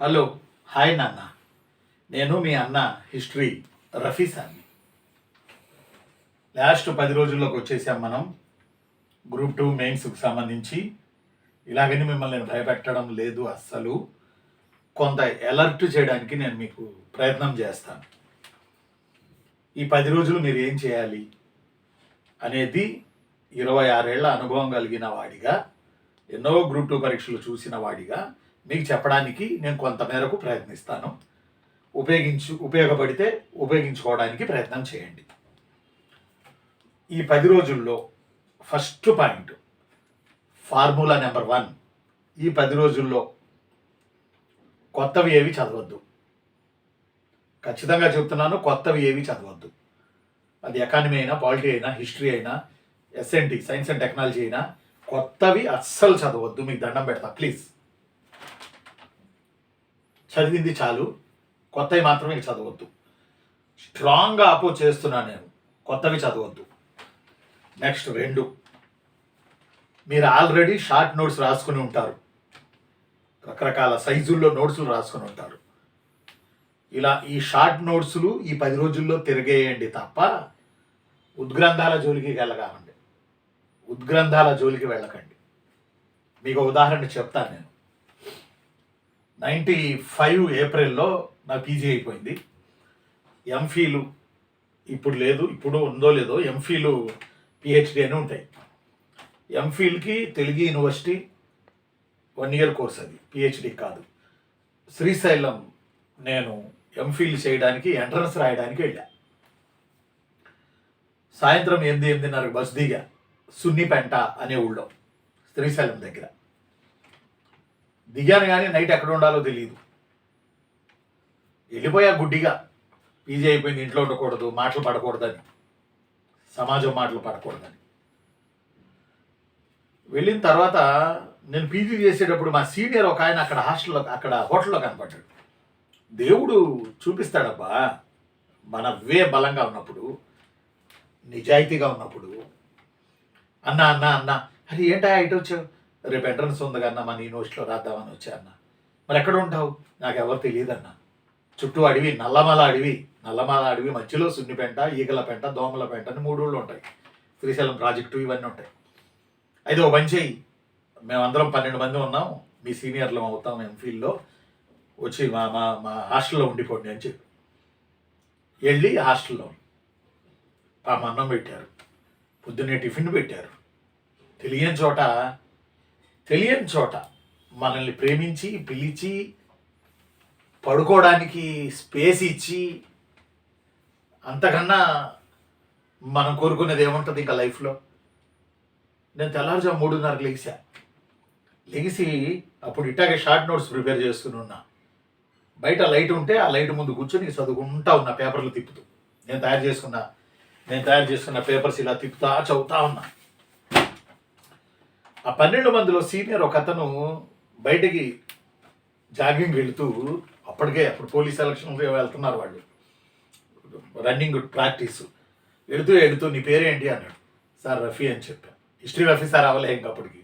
Hello, hi నాన్న. నేను మీ అన్న హిస్టరీ రఫీ సార్ని. లాస్ట్ 10 రోజుల్లోకి వచ్చేసాం మనం. గ్రూప్ 2 మెయిన్స్కి సంబంధించి. ఇలాగని మిమ్మల్ని నేను భయపెట్టడం లేదు అస్సలు. కొంత అలర్ట్ చేయడానికి నేను మీకు ప్రయత్నం చేస్తాను. ఈ 10 రోజులు మీరు ఏం చేయాలి అనేది 26 ఏళ్ల అనుభవం కలిగిన వాడిగా, ఎన్నో గ్రూప్ 2 పరీక్షలు చూసిన వాడిగా మీకు చెప్పడానికి నేను కొంత మేరకు ప్రయత్నిస్తాను. ఉపయోగపడితే ఉపయోగించుకోవడానికి ప్రయత్నం చేయండి. ఈ 10 రోజుల్లో ఫస్ట్ పాయింట్, ఫార్ములా నెంబర్ 1. ఈ 10 రోజుల్లో కొత్తవి ఏవి చదవద్దు. ఖచ్చితంగా చెప్తున్నాను, కొత్తవి ఏవి చదవద్దు. అది ఎకానమీ అయినా, పాలిటీ అయినా, హిస్టరీ అయినా, ఎస్ఎన్టీ సైన్స్ అండ్ టెక్నాలజీ అయినా, కొత్తవి అస్సలు చదవద్దు. మీకు దండం పెడతా ప్లీజ్. చదివింది చాలు, కొత్తవి మాత్రమే చదవద్దు. స్ట్రాంగ్గా అపోజ్ చేస్తున్నాను నేను, కొత్తవి చదవద్దు. నెక్స్ట్ 2, మీరు ఆల్రెడీ షార్ట్ నోట్స్ రాసుకుని ఉంటారు. రకరకాల సైజుల్లో నోట్స్లు రాసుకుని ఉంటారు. ఇలా ఈ షార్ట్ నోట్స్లు ఈ 10 రోజుల్లో తిరిగేయండి తప్ప ఉద్గ్రంథాల జోలికి వెళ్ళకండి. ఉద్గ్రంథాల జోలికి వెళ్ళకండి. మీకు ఉదాహరణ చెప్తాను నేను. 95 ఏప్రిల్లో నా పీజీ అయిపోయింది. ఎంఫీలు ఇప్పుడు లేదు, ఇప్పుడు ఉందో లేదో, ఎంఫీలు పిహెచ్డి అని ఉంటాయి. ఎంఫీల్కి తెలుగు యూనివర్సిటీ 1 ఇయర్ కోర్స్, అది పిహెచ్డి కాదు. శ్రీశైలం నేను ఎంఫీల్ చేయడానికి ఎంట్రన్స్ రాయడానికి వెళ్ళా. సాయంత్రం 8:30 బస్ దిగా సున్నిపెంట అనే ఊళ్ళో, శ్రీశైలం దగ్గర దిగాను. కానీ నైట్ ఎక్కడ ఉండాలో తెలియదు. వెళ్ళిపోయా గుడ్డిగా. పీజీ అయిపోయింది, ఇంట్లో ఉండకూడదు, మాటలు పడకూడదని, సమాజం మాటలు పడకూడదని. వెళ్ళిన తర్వాత నేను పీజీ చేసేటప్పుడు మా సీనియర్ ఒక ఆయన అక్కడ హోటల్లో కనపడ్డాడు. దేవుడు చూపిస్తాడబ్బా, మన బలంగా ఉన్నప్పుడు, నిజాయితీగా ఉన్నప్పుడు. అన్న అన్న అన్న అది ఏంటా ఇటు వచ్చావు? రేపు ఎంట్రన్స్ ఉంది కన్నా మన యూనివర్సిటీలో రాద్దామని వచ్చా అన్న. మరి ఎక్కడ ఉంటావు? నాకు ఎవరు తెలియదు అన్న. చుట్టూ అడవి, నల్లమల అడవి మధ్యలో సున్నిపెంట, ఈగల పెంట, దోమల పెంట అని 3 ఊళ్ళు ఉంటాయి. శ్రీశైలం ప్రాజెక్టు ఇవన్నీ ఉంటాయి. అయితే ఓ పని చెయ్యి, మేమందరం 12 మంది ఉన్నాం, మీ సీనియర్లు అవుతాం ఎంఫీల్డ్లో, వచ్చి మా మా మా హాస్టల్లో ఉండిపోండి అని చెప్పి వెళ్ళి హాస్టల్లో అన్నం పెట్టారు, పొద్దున్నే టిఫిన్ పెట్టారు. తెలియని చోట మనల్ని ప్రేమించి పిలిచి పడుకోవడానికి స్పేస్ ఇచ్చి, అంతకన్నా మనం కోరుకునేది ఏముంటుంది ఇంకా లైఫ్లో? నేను తెల్లారుజాము 3:30 లెగిసి అప్పుడు ఇట్టాగే షార్ట్ నోట్స్ ప్రిపేర్ చేస్తూనే ఉన్నా. బయట లైట్ ఉంటే ఆ లైట్ ముందు కూర్చొని చదువుకుంటా ఉన్నా, పేపర్లు తిప్పుతూ. నేను తయారు చేసుకున్న పేపర్స్ ఇలా తిప్పుతా చదువుతా ఉన్నా. ఆ 12 మందిలో సీనియర్ ఒక అతను బయటికి జాగింగ్ వెళుతూ, అప్పుడు పోలీస్ ఎలక్షన్ వెళ్తున్నారు వాళ్ళు, రన్నింగ్ ప్రాక్టీస్, వెళుతూ నీ పేరేంటి అన్నాడు. సార్ రఫీ అని చెప్పా. హిస్టరీ రఫీ సార్ అవ్వలే ఇంకప్పటికి,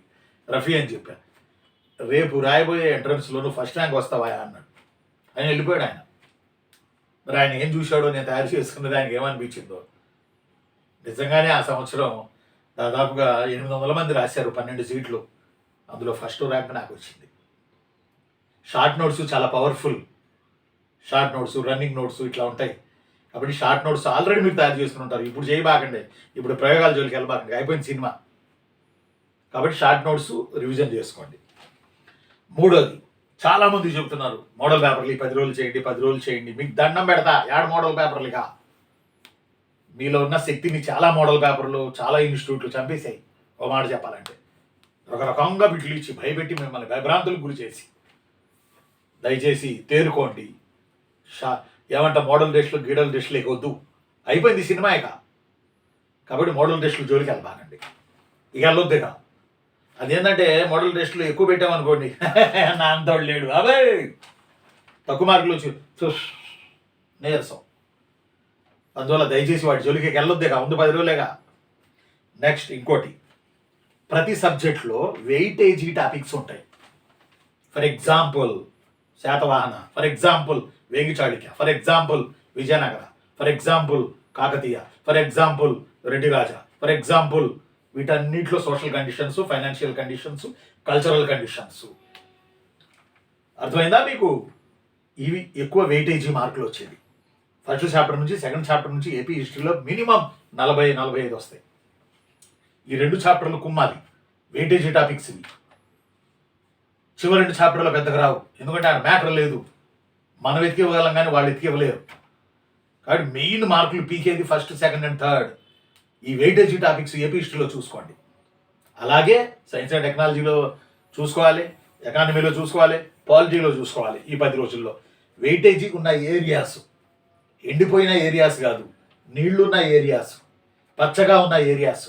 రఫీ అని చెప్పా. రేపు రాయబోయే ఎంట్రన్స్లో నువ్వు ఫస్ట్ ర్యాంక్ వస్తావా అన్నాడు. ఆయన వెళ్ళిపోయాడు. ఆయన మరి ఆయన ఏం చూశాడో, నేను తయారు చేసుకున్నది ఆయనకి ఏమనిపించిందో. నిజంగానే ఆ సంవత్సరం దాదాపుగా 800 మంది రాశారు, 12 సీట్లు. అందులో ఫస్ట్ ర్యాంక్ నాకు వచ్చింది. షార్ట్ నోట్స్ చాలా powerful. Short notes, running notes ఇట్లా ఉంటాయి. కాబట్టి షార్ట్ నోట్స్ ఆల్రెడీ మీరు తయారు చేసుకుని ఉంటారు. ఇప్పుడు చేయబాకండి, ఇప్పుడు ప్రయోగాల జోలికి వెళ్ళబాకండి, అయిపోయింది సినిమా. కాబట్టి షార్ట్ నోట్స్ రివిజన్ చేసుకోండి. 3వది, చాలామంది చెబుతున్నారు మోడల్ పేపర్లు ఈ 10 రోజులు చేయండి. మీకు దండం పెడతా, యాడ్ మోడల్ పేపర్లుగా. మీలో ఉన్న శక్తిని చాలా మోడల్ పేపర్లు, చాలా ఇన్స్టిట్యూట్లు చంపేశాయి. ఒక మాట చెప్పాలంటే, రకరకంగా బిట్లు ఇచ్చి భయపెట్టి మిమ్మల్ని భయభ్రాంతులకు గురి చేసి. దయచేసి తేరుకోండి. ఏమంట మోడల్ డ్రెస్లు, గీడల్ డ్రెస్లు వద్దు, అయిపోయింది సినిమా ఇక. కాబట్టి మోడల్ డ్రెస్లు జోలికి వెళ్ళబాకండి, ఇక వెళ్ళొద్దుగా. అదేంటంటే మోడల్ డ్రెస్లు ఎక్కువ పెట్టామనుకోండి, నా అంతోడు లేడు, అవే తక్కువ మార్కులు వచ్చి నీరసం. అందువల్ల దయచేసి వాటి జోలికి వెళ్ళొద్దేగా, ముందు 10 రోజులేగా. నెక్స్ట్ ఇంకోటి, ప్రతి సబ్జెక్ట్లో వెయిటేజీ టాపిక్స్ ఉంటాయి. For example Satavahana, for example వేగి Chalukya, for example Vijayanagara, for example Kakatiya, for example Reddy Raja, for example వీటన్నిటిలో social conditions, financial conditions, cultural conditions. అర్థమైందా మీకు? ఇవి ఎక్కువ వెయిటేజీ మార్కులు వచ్చేది. ఫస్ట్ చాప్టర్ నుంచి సెకండ్ చాప్టర్ నుంచి ఏపీ హిస్టరీలో మినిమం 40-45 వస్తాయి. ఈ 2 చాప్టర్లు కుమ్మాలి, వెయిటేజీ టాపిక్స్ ఇవి. చివరి 2 చాప్టర్లో పెద్దగా రావు, ఎందుకంటే ఆ మ్యాటర్ లేదు. మనం ఎతికివ్వగలం కానీ వాళ్ళు ఎతికివ్వలేరు. కాబట్టి మెయిన్ మార్కులు పీకేది ఫస్ట్, సెకండ్ అండ్ థర్డ్. ఈ వెయిటేజీ టాపిక్స్ ఏపీ హిస్టరీలో చూసుకోండి. అలాగే సైన్స్ అండ్ టెక్నాలజీలో చూసుకోవాలి, ఎకానమీలో చూసుకోవాలి, పాలిటీలో చూసుకోవాలి. ఈ 10 రోజుల్లో వెయిటేజీ ఉన్న ఏరియాస్, ఎండిపోయిన ఏరియాస్ కాదు, నీళ్లున్న ఏరియాస్, పచ్చగా ఉన్న ఏరియాస్,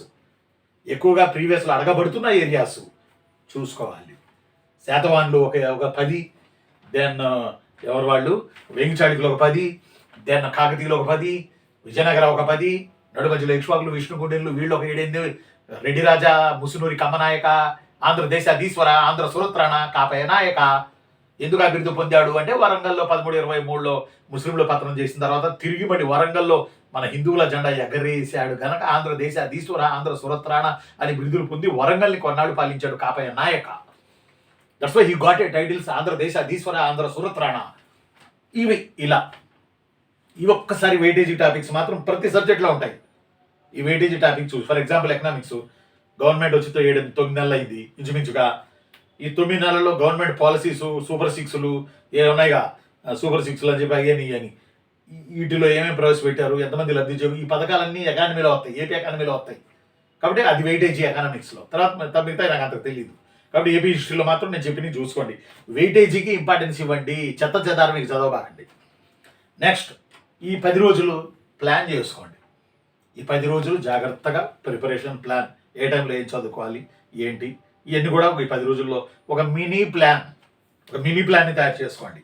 ఎక్కువగా ప్రీవియస్లో అడగబడుతున్న ఏరియాస్ చూసుకోవాలి. శాతవాహనులు ఒక 10, దెన్ ఎవరు వాళ్ళు వేంగిచాళుక్యులు ఒక 10, దెన్ కాకతీయులు ఒక 10, విజయనగర ఒక 10, నడుమధ్యలో ఇక్ష్వాకులు, విష్ణుకుండినులు వీళ్ళు ఒక 7-8, రెడ్డి రాజా, ముసునూరి కమ్మనాయక, ఆంధ్రదేశాధీశ్వర, ఆంధ్ర సురత్రాణ, కాపయ నాయక. ఎందుకు అభివృద్ధి పొందాడు అంటే వరంగల్లో 1323లో ముస్లింలు పతనం చేసిన తర్వాత తిరిగి మళ్ళీ వరంగల్లో మన హిందువుల జెండా ఎగరేశాడు గనక ఆంధ్రదేశాధీశ్వర, ఆంధ్ర సురత్రాణ అని బిరుదులు పొంది వరంగల్ని కొన్నాళ్ళు పాలించాడు Kapaya Nayaka. That's why he got a titles ఆంధ్రదేశాధీశ్వర, ఆంధ్ర సురత్రాణ. ఇవి ఇలా ఇవి ఒక్కసారి వెయిటేజీ టాపిక్స్ మాత్రం ప్రతి సబ్జెక్ట్లో ఉంటాయి. ఈ weightage topics for example economics, government వచ్చి 7-9 నెలలు అయింది ఇంచుమించుగా. ఈ 9 నెలల్లో గవర్నమెంట్ పాలసీస్, సూపర్ 6లు ఉన్నాయిగా, సూపర్ 6లు అని చెప్పి అని వీటిలో ఏమేమి ప్రవేశపెట్టారు, ఎంతమంది లబ్ధి చేయారు, ఈ పథకాలన్నీ ఎకానమీలో వస్తాయి, ఏపీ ఎకానమీలో వస్తాయి. కాబట్టి అది వెయిటేజీ ఎకనామిక్స్లో. తర్వాత మిగతా నాకు అంతకు తెలియదు. కాబట్టి ఏపీ హిస్టరీలో మాత్రం నేను చెప్పినవి చూసుకోండి. వెయిటేజీకి ఇంపార్టెన్స్ ఇవ్వండి, చెత్త చెదారం మీకు చదవబాకండి. నెక్స్ట్ ఈ 10 రోజులు ప్లాన్ చేసుకోండి. ఈ 10 రోజులు జాగ్రత్తగా ప్రిపరేషన్ ప్లాన్, ఏ టైంలో ఏం చదువుకోవాలి ఏంటి, ఇవన్నీ కూడా ఈ 10 రోజుల్లో ఒక మినీ ప్లాన్ని తయారు చేసుకోండి.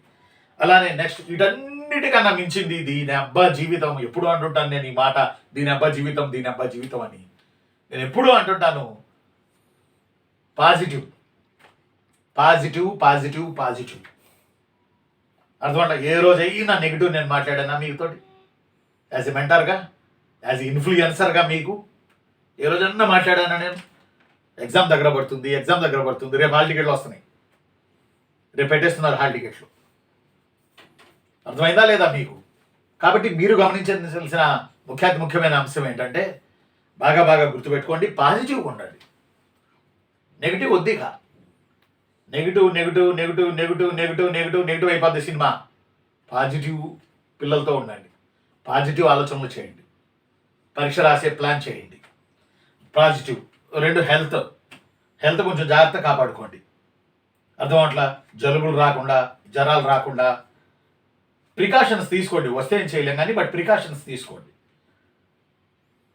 అలానే నెక్స్ట్ వీటన్నిటికన్నా మించింది దీని అబ్బా జీవితం. ఎప్పుడు అంటుంటాను నేను ఈ మాట, దీని అబ్బా జీవితం అని. నేను ఎప్పుడూ అంటుంటాను పాజిటివ్. అర్థమంట. ఏ రోజైనా నెగిటివ్ నేను మాట్లాడానా మీతోటి యాజ్ ఎ మెంటర్గా, యాజ్ ఎ ఇన్ఫ్లుయెన్సర్గా మీకు ఏ రోజన్నా మాట్లాడానా నేను? ఎగ్జామ్ దగ్గర పడుతుంది, రేపు హాల్ టికెట్లు వస్తున్నాయి, రేపు పెట్టేస్తున్నారు హాల్ టికెట్లు. అర్థమైందా లేదా మీకు? కాబట్టి మీరు గమనించాల్సిన ముఖ్యమైన అంశం ఏంటంటే బాగా గుర్తుపెట్టుకోండి, పాజిటివ్గా ఉండండి. నెగిటివ్ వద్దిగా. నెగిటివ్ అయిపోద్ది సినిమా. పాజిటివ్ పిల్లలతో ఉండండి, పాజిటివ్ ఆలోచనలు చేయండి, పరీక్ష రాసే ప్లాన్ చేయండి. పాజిటివ్. 2 హెల్త్ కొంచెం జాగ్రత్త కాపాడుకోండి. అర్థం అట్లా జలుబులు రాకుండా, జ్వరాలు రాకుండా ప్రికాషన్స్ తీసుకోండి. వస్తే ఏం చేయలేం కానీ బట్ ప్రికాషన్స్ తీసుకోండి.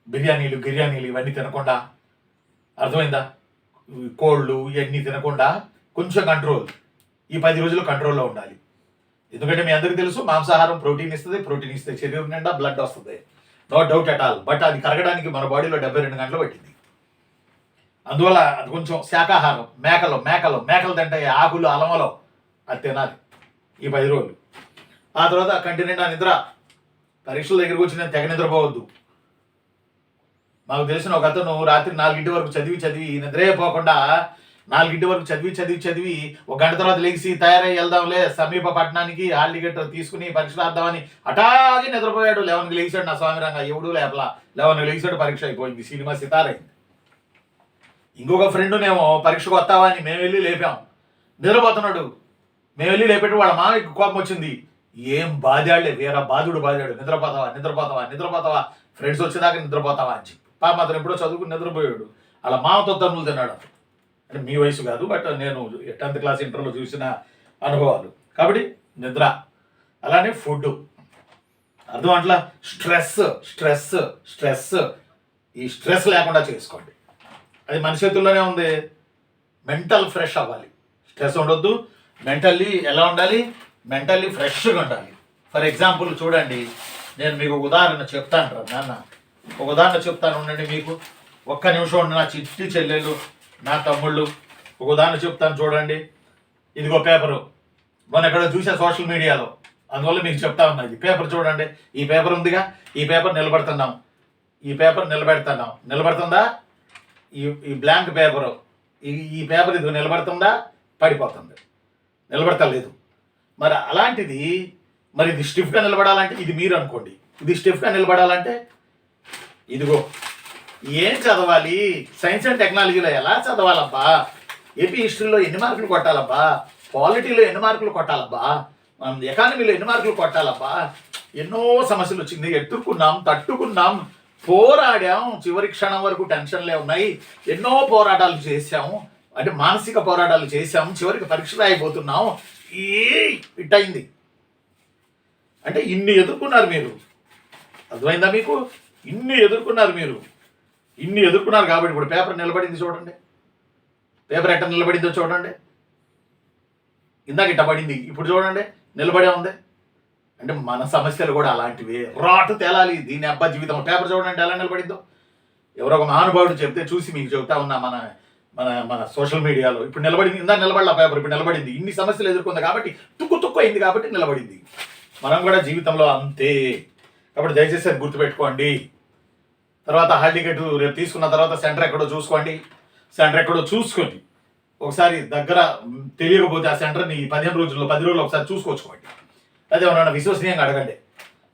బిర్యానీలు ఇవన్నీ తినకుండా, అర్థమైందా, కోళ్ళు ఇవన్నీ తినకుండా కొంచెం కంట్రోల్. ఈ 10 రోజులు కంట్రోల్లో ఉండాలి. ఎందుకంటే మీ అందరికీ తెలుసు మాంసాహారం ప్రోటీన్ ఇస్తే శరీరం నిండా బ్లడ్ వస్తుంది, no doubt at all. But అది కరగడానికి మన బాడీలో 72 గంటలు పట్టింది. అందువల్ల అది కొంచెం శాకాహారం, మేకలు తింటే ఆకులు, అలమలో అది తినాలి ఈ 10 రోజులు. ఆ తర్వాత కంటి నిండా నిద్ర. పరీక్షల దగ్గరికి వచ్చి నేను తెగ నిద్రపోవద్దు. మాకు తెలిసిన ఒక అతను రాత్రి 4 వరకు చదివి నిద్రే పోకుండా 4 వరకు చదివి 1 గంట తర్వాత లేచి తయారై వెళ్దాంలే సమీప పట్టణానికి, హాల్ టికెట్ తీసుకుని పరీక్ష రాద్దామని అటాగే నిద్రపోయాడు. 11కి లేచాడు. నా స్వామిరంగా ఎవడు లేపలా. 11కి లేచాడు, పరీక్ష అయిపోయింది, సినిమా సితారైంది. ఇంకొక ఫ్రెండ్నేమో పరీక్షకు వస్తావా అని మేము వెళ్ళి లేపాం, నిద్రపోతున్నాడు. మేము వెళ్ళి లేపెట్టు వాళ్ళ మామకి కోపం వచ్చింది. ఏం బాధాడులే, వేరే బాధుడు బాధాడు. నిద్రపోతావా ఫ్రెండ్స్ వచ్చేదాకా నిద్రపోతావా అని చెప్పి. పాప అతను ఎప్పుడో చదువుకుని నిద్రపోయాడు. అలా మామతో తన్నులు తిన్నాడు. అంటే మీ వయసు కాదు, బట్ నేను 10th క్లాస్ ఇంటర్లో చూసిన అనుభవాలు. కాబట్టి నిద్ర, అలానే ఫుడ్. అర్థం అట్లా స్ట్రెస్ ఈ స్ట్రెస్ లేకుండా చేసుకోండి. అది మన చేతుల్లోనే ఉంది. మెంటల్ ఫ్రెష్ అవ్వాలి, స్ట్రెస్ ఉండొద్దు. మెంటల్లీ ఎలా ఉండాలి? మెంటల్లీ ఫ్రెష్గా ఉండాలి. ఫర్ ఎగ్జాంపుల్ చూడండి, నేను మీకు ఒక ఉదాహరణ చెప్తాను నాన్న, ఒక ఉదాహరణ చెప్తాను ఉండండి మీకు. ఒక్క నిమిషం ఉండి, నా చిట్టి చెల్లెలు, నా తమ్ముళ్ళు, ఒక ఉదాహరణ చెప్తాను చూడండి. ఇదిగో పేపరు, మొన్న ఎక్కడో చూసా సోషల్ మీడియాలో, అందువల్ల మీకు చెప్తా ఉన్నా. ఇది పేపర్ చూడండి, ఈ పేపర్ ఉందిగా, ఈ పేపర్ నిలబెడుతున్నాం, ఈ పేపర్ నిలబడుతుందా? ఈ బ్లాంక్ పేపరు, ఈ పేపర్ ఇది నిలబడుతుందా? పడిపోతుంది, నిలబడతలేదు. మరి అలాంటిది, మరి ఇది స్టిఫ్గా నిలబడాలంటే ఇది మీరు అనుకోండి, ఇది స్టిఫ్గా నిలబడాలంటే ఇదిగో ఏం చదవాలి, సైన్స్ అండ్ టెక్నాలజీలో ఎలా చదవాలబ్బా, ఏపీ హిస్టరీలో ఎన్ని మార్కులు కొట్టాలబ్బా, పాలిటీలో ఎన్ని మార్కులు కొట్టాలబ్బా, ఎకానమీలో ఎన్ని మార్కులు కొట్టాలబ్బా, ఎన్నో సమస్యలు వచ్చింది, ఎత్తుకున్నాం, తట్టుకున్నాం, పోరాడాం, చివరి క్షణం వరకు టెన్షన్లే ఉన్నాయి, ఎన్నో పోరాటాలు చేశాము, అంటే మానసిక పోరాటాలు చేశాము, చివరికి పరీక్షలు అయిపోతున్నాం, ఇట్టయింది. అంటే ఇన్ని ఎదుర్కొన్నారు మీరు, అర్థమైందా మీకు? ఇన్ని ఎదుర్కొన్నారు కాబట్టి ఇప్పుడు పేపర్ నిలబడింది చూడండి, పేపర్ ఎట్ట నిలబడిందో చూడండి. ఇందాక ఇట్ట పడింది, ఇప్పుడు చూడండి నిలబడే ఉంది. అంటే మన సమస్యలు కూడా అలాంటివే, రాటు తేలాలి. దీని అబ్బా జీవితం పేపర్ చూడండి ఎలా నిలబడిందో. ఎవరో ఒక మహానుభావుడు చెప్తే చూసి మీకు చెబుతా ఉన్నా. మన మన మన సోషల్ మీడియాలో ఇప్పుడు నిలబడింది, ఇందా నిలబడాల పేపర్, ఇప్పుడు నిలబడింది. ఇన్ని సమస్యలు ఎదుర్కొంది కాబట్టి, తుక్కు అయింది కాబట్టి నిలబడింది. మనం కూడా జీవితంలో అంతే. కాబట్టి దయచేసి అది గుర్తుపెట్టుకోండి. తర్వాత హాల్ టికెట్ రేపు తీసుకున్న తర్వాత సెంటర్ ఎక్కడో చూసుకొని ఒకసారి దగ్గర తెలియకపోతే ఆ సెంటర్ని 15 రోజుల్లో 10 రోజులు ఒకసారి చూసుకోవచ్చుకోండి. అదే ఏమన్నా విశ్వసనీయంగా అడగండి.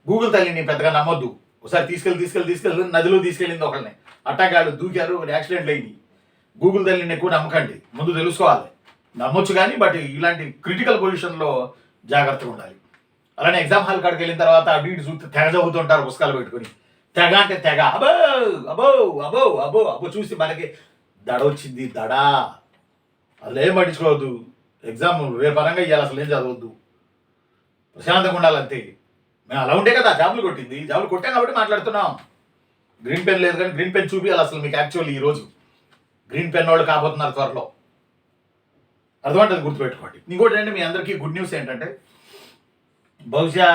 గూగుల్ తల్లిని పెద్దగా నమ్మొద్దు. ఒకసారి తీసుకెళ్ళి నదిలో తీసుకెళ్ళింది ఒకళ్ళని, అట్టాగాళ్ళు దూకారు, యాక్సిడెంట్లు అయింది. గూగుల్ తల్లిని ఎక్కువ నమ్మకండి, ముందు తెలుసుకోవాలి. నమ్మొచ్చు కానీ బట్ ఇలాంటి క్రిటికల్ పొజిషన్లో జాగ్రత్తగా ఉండాలి. అలానే ఎగ్జామ్ హాల్ కాడికి వెళ్ళిన తర్వాత అటు ఇటు చూస్తే తెగ చదువుతుంటారు పుస్తకాలు పెట్టుకుని. తెగ అంటే తెగ, అబో అబో అబో అబో అబో చూసి మనకి దడ వచ్చింది, దడా. అసలు ఏం పట్టించుకోవద్దు. ఎగ్జామ్ రేపరంగా ఇవ్వాలి, అసలు ఏం చదవద్దు, ప్రశాంతంగా ఉండాలంతే. మేము అలా ఉంటే కదా జాబులు కొట్టాం కాబట్టి మాట్లాడుతున్నాం. గ్రీన్ పెన్ లేదు కానీ గ్రీన్ పెన్ చూపించాలి అసలు మీకు. యాక్చువల్లీ ఈరోజు గ్రీన్ పెన్ వాళ్ళు కాబోతున్నారు త్వరలో, అర్థమంటే గుర్తుపెట్టుకోండి. ఇంకోటి అంటే మీ అందరికీ గుడ్ న్యూస్ ఏంటంటే, బహుశా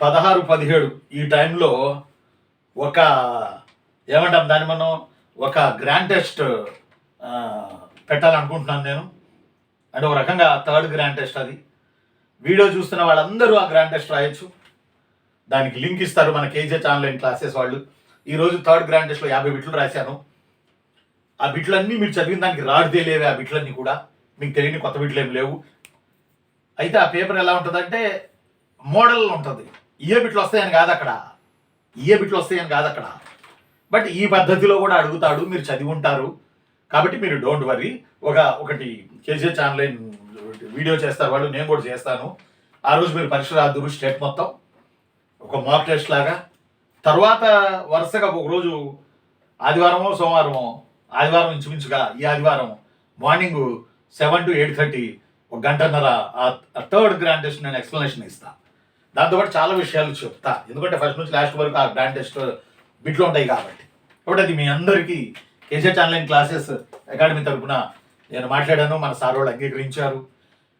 16-17 ఈ టైంలో ఒక ఏమంటాం దాన్ని మనం, ఒక గ్రాండ్ టెస్ట్ పెట్టాలనుకుంటున్నాను నేను. అంటే ఒక రకంగా 3rd గ్రాండ్ టెస్ట్. అది వీడియో చూస్తున్న వాళ్ళందరూ ఆ గ్రాండ్ టెస్ట్ రాయొచ్చు. దానికి లింక్ ఇస్తారు మన కేజీహెచ్ ఆన్లైన్ క్లాసెస్ వాళ్ళు. ఈరోజు 3rd గ్రాండ్ టెస్ట్లో 50 బిట్లు రాశాను. ఆ బిట్లన్నీ మీరు చదివిన దానికి రాడితే లేవే. ఆ బిట్లన్నీ కూడా మీకు తెలియని కొత్త బిట్లు ఏమి లేవు. అయితే ఆ పేపర్ ఎలా ఉంటుందంటే మోడల్ ఉంటుంది. ఏ బిట్లు వస్తాయని కాదు అక్కడ, బట్ ఈ పద్ధతిలో కూడా అడుగుతాడు, మీరు చదివి ఉంటారు కాబట్టి మీరు డోంట్ వరీ. ఒకటి కేజీహెచ్ ఆన్లైన్ వీడియో చేస్తారు వాళ్ళు, నేను కూడా చేస్తాను. ఆ రోజు మీరు పరీక్ష రాదురు స్టేట్ మొత్తం, ఒక మాక్ టెస్ట్ లాగా. తర్వాత వరుసగా ఒక రోజు ఆదివారమో సోమవారమో, ఆదివారం ఇంచుమించుగా ఈ ఆదివారం మార్నింగ్ 7 to 8:30 1 గంటన్నర ఆ 3rd గ్రాండ్ టెస్ట్ నేను ఎక్స్ప్లెనేషన్ ఇస్తాను. దాంతోపాటు చాలా విషయాలు చెప్తా, ఎందుకంటే ఫస్ట్ నుంచి లాస్ట్ వరకు ఆ గ్రాండ్ టెస్ట్ బిట్లు ఉంటాయి కాబట్టి. అది మీ అందరికీ కేజీహెచ్ ఆన్లైన్ క్లాసెస్ అకాడమీ తరఫున నేను మాట్లాడాను, మన సార్ వాళ్ళు అంగీకరించారు.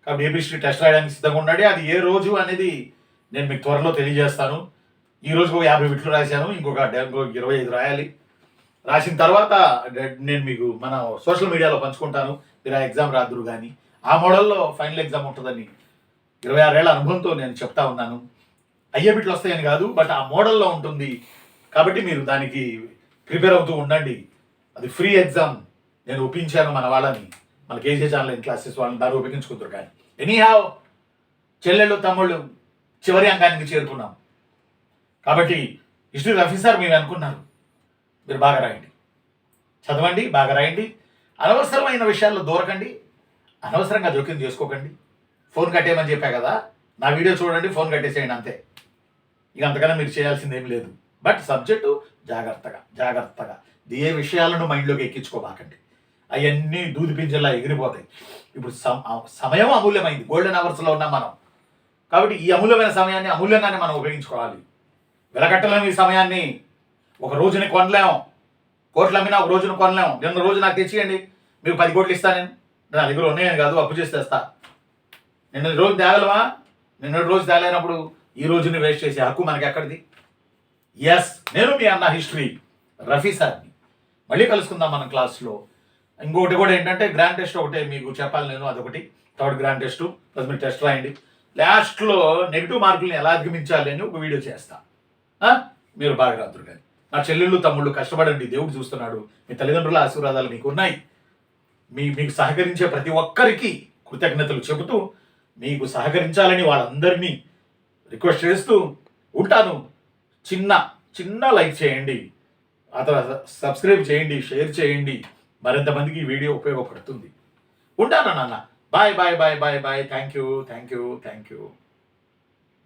కాబట్టి ఏపీ హిస్టరీ టెస్ట్ రాయడానికి సిద్ధంగా ఉండండి. అది ఏ రోజు అనేది నేను మీకు త్వరలో తెలియజేస్తాను. ఈ రోజు 50 బిట్లు రాశాను, ఇంకొక 25 రాయాలి. రాసిన తర్వాత నేను మీకు మన సోషల్ మీడియాలో పంచుకుంటాను. మీరు ఆ ఎగ్జామ్ రాదురు కానీ ఆ మోడల్లో ఫైనల్ ఎగ్జామ్ ఉంటుందని 26 ఏళ్ల అనుభవంతో నేను చెప్తా ఉన్నాను. అయ్యే బిట్లు వస్తాయని కాదు, బట్ ఆ మోడల్లో ఉంటుంది కాబట్టి మీరు దానికి ప్రిపేర్ అవుతూ ఉండండి. అది ఫ్రీ ఎగ్జామ్. నేను ఒప్పించాను మన వాళ్ళని, మన కేజీహెచ్ ఆన్లైన్ క్లాసెస్ వాళ్ళని, దాన్ని ఉపయోగించుకుంటారు. కానీ ఎనీహావ్ చెల్లెళ్ళు తమ్ముళ్ళు చివరి అంకానికి చేరుకున్నాం. కాబట్టి హిస్టరీ రఫీ సార్ మీరు అనుకున్నారు, మీరు బాగా రాయండి, చదవండి, బాగా రాయండి. అనవసరమైన విషయాల్లో దూరకండి, అనవసరంగా జోక్యం చేసుకోకండి. ఫోన్ కట్టేయమని చెప్పా కదా, నా వీడియో చూడండి, ఫోన్ కట్టేసేయండి అంతే. ఇక అంతకన్నా మీరు చేయాల్సింది ఏం లేదు. బట్ సబ్జెక్టు జాగ్రత్తగా ఏ విషయాలను మైండ్లోకి ఎక్కించుకోబాకండి. అవన్నీ దూది పింజల్లా ఎగిరిపోతాయి. ఇప్పుడు సమయం అమూల్యమైంది, గోల్డెన్ అవర్స్లో ఉన్నాం మనం. కాబట్టి ఈ అమూల్యమైన సమయాన్ని అమూల్యంగానే మనం ఉపయోగించుకోవాలి. వెలకట్టలేము ఈ సమయాన్ని. ఒక రోజుని కొనలేము, కోట్లు అమ్మినా ఒక రోజున కొనలేము. నిన్న రోజు నాకు తెచ్చియండి, మీకు 10 కోట్లు ఇస్తాను నేను. నా దగ్గర ఉన్నాయని కాదు, అప్పు చేసి తెస్తా. నిన్న రోజు తేగలవా? నిన్న రోజు తేలేనప్పుడు ఈ రోజుని వేస్ట్ చేసే హక్కు మనకి ఎక్కడిది? ఎస్, నేను మీ అన్న హిస్టరీ రఫీ సార్ని. మళ్ళీ కలుసుకుందాం మన క్లాస్లో. ఇంకొకటి కూడా ఏంటంటే గ్రాండ్ టెస్ట్ ఒకటే మీకు చెప్పాలి నేను. అదొకటి థర్డ్ గ్రాండ్ టెస్ట్ ప్లస్ మీరు టెస్ట్ రాయండి. లాస్ట్లో నెగిటివ్ మార్కుల్ని ఎలా అధిగమించాలి అని ఒక వీడియో చేస్తా. మీరు బాగా రాదురు కానీ నా చెల్లెళ్ళు తమ్ముళ్ళు కష్టపడండి, దేవుడు చూస్తున్నాడు, మీ తల్లిదండ్రుల ఆశీర్వాదాలు మీకు ఉన్నాయి. మీకు సహకరించే ప్రతి ఒక్కరికి కృతజ్ఞతలు చెబుతూ మీకు సహకరించాలని వాళ్ళందరినీ రిక్వెస్ట్ చేస్తూ ఉంటాను. చిన్న లైక్ చేయండి, ఆ తర్వాత సబ్స్క్రైబ్ చేయండి, షేర్ చేయండి, మరింతమందికి ఈ వీడియో ఉపయోగపడుతుంది. ఉంటాను నాన్న. Bye bye bye bye bye. Thank you.